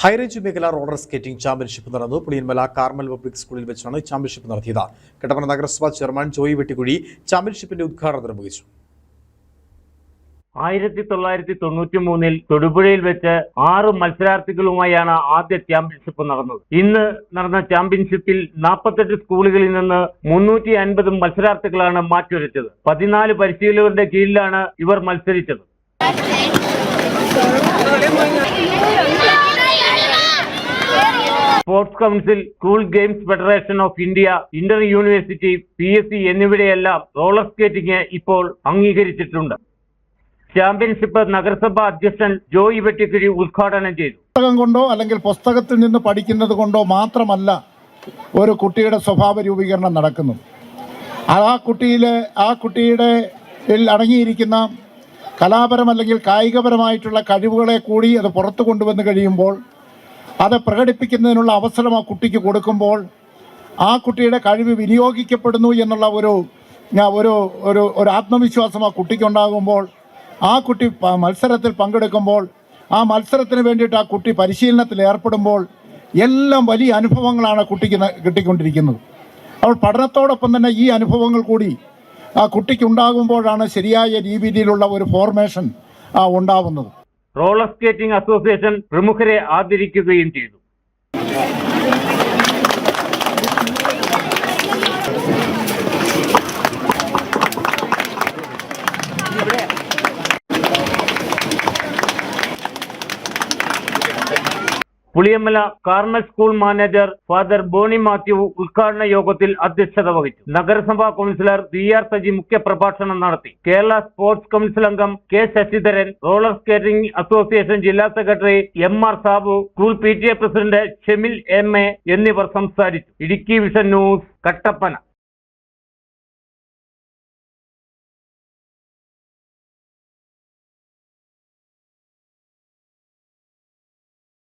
High range മേഖല roller skating championship നടന്നു. Puliyanmala Carmel public സ്കൂളിൽ വെച്ചാണ് ചാമ്പ്യൻഷിപ്പ് നടത്തിയത്. കട്ടപ്പന നഗരസഭാ ചെയർമാൻ ജോയി വെട്ടിക്കുഴി ചാമ്പ്യൻഷിപ്പിന്റെ ഉദ്ഘാടനം നിർവഹിച്ചു. 1993 തൊടുപുഴയിൽ വെച്ച് 6 മത്സരാർത്ഥികളുമായാണ് ആദ്യ ചാമ്പ്യൻഷിപ്പ് നടന്നത്. ഇന്ന് നടന്ന ചാമ്പ്യൻഷിപ്പിൽ 48 സ്കൂളുകളിൽ നിന്ന് 350 മത്സരാർത്ഥികളാണ് മാറ്റുരച്ചത്. 14 പരിശീലകരുടെ കീഴിലാണ് ഇവർ മത്സരിച്ചത്. Sports council, school games federation of India, Inter university, PSC എന്നിവയെല്ലാം റോളർ സ്കേറ്റിംഗ് ഇപ്പോൾ അംഗീകരിച്ചിട്ടുണ്ട്. ചാമ്പ്യൻഷിപ്പ് നഗരസഭാ അധ്യക്ഷൻ ജോയി വെട്ടിക്കുഴി ഉദ്ഘാടനം ചെയ്തു. പുസ്തകം കൊണ്ടോ അല്ലെങ്കിൽ പുസ്തകത്തിൽ നിന്ന് പഠിക്കുന്നത് കൊണ്ടോ മാത്രമല്ല ഒരു കുട്ടിയുടെ സ്വഭാവ രൂപീകരണം നടക്കുന്നു. ആ കുട്ടിയുടെ അടങ്ങിയിരിക്കുന്ന കലാപരം അല്ലെങ്കിൽ കായികപരമായിട്ടുള്ള കഴിവുകളെ കൂടി അത് പുറത്തു കൊണ്ടുവന്ന് കഴിയുമ്പോൾ അത് പ്രകടിപ്പിക്കുന്നതിനുള്ള അവസരം ആ കുട്ടിക്ക് കൊടുക്കുമ്പോൾ ആ കുട്ടിയുടെ കഴിവ് വിനിയോഗിക്കപ്പെടുന്നു എന്നുള്ള ഒരു ആത്മവിശ്വാസം ആ കുട്ടിക്കുണ്ടാകുമ്പോൾ ആ കുട്ടി മത്സരത്തിൽ പങ്കെടുക്കുമ്പോൾ ആ മത്സരത്തിന് വേണ്ടിയിട്ട് ആ കുട്ടി പരിശീലനത്തിൽ ഏർപ്പെടുമ്പോൾ എല്ലാം വലിയ അനുഭവങ്ങളാണ് കുട്ടിക്ക് കിട്ടിക്കൊണ്ടിരിക്കുന്നത്. അപ്പോൾ പഠനത്തോടൊപ്പം തന്നെ ഈ അനുഭവങ്ങൾ കൂടി ആ കുട്ടിക്ക് ഉണ്ടാകുമ്പോഴാണ് ശരിയായ രീതിയിലുള്ള ഒരു ഫോർമേഷൻ ഉണ്ടാവുന്നത്. റോളർ സ്കേറ്റിംഗ് അസോസിയേഷൻ പ്രമുഖരെ ആദരിക്കുകയും ചെയ്തു. Puliyammala Carmel school manager father Boni Mathew ഉദ്ഘാടന യോഗത്തിൽ അധ്യക്ഷത വഹിച്ചു. നഗരസഭാ കൗൺസിലർ CR സജി മുഖ്യപ്രഭാഷണം നടത്തി. കേരള സ്പോർട്സ് കൗൺസിൽ അംഗം K Sasidharan, roller skating association ജില്ലാ secretary MR Sabu, school PTA president Shemil MA എന്നിവർ സംസാരിച്ചു. Idukki vision news, Kattappana.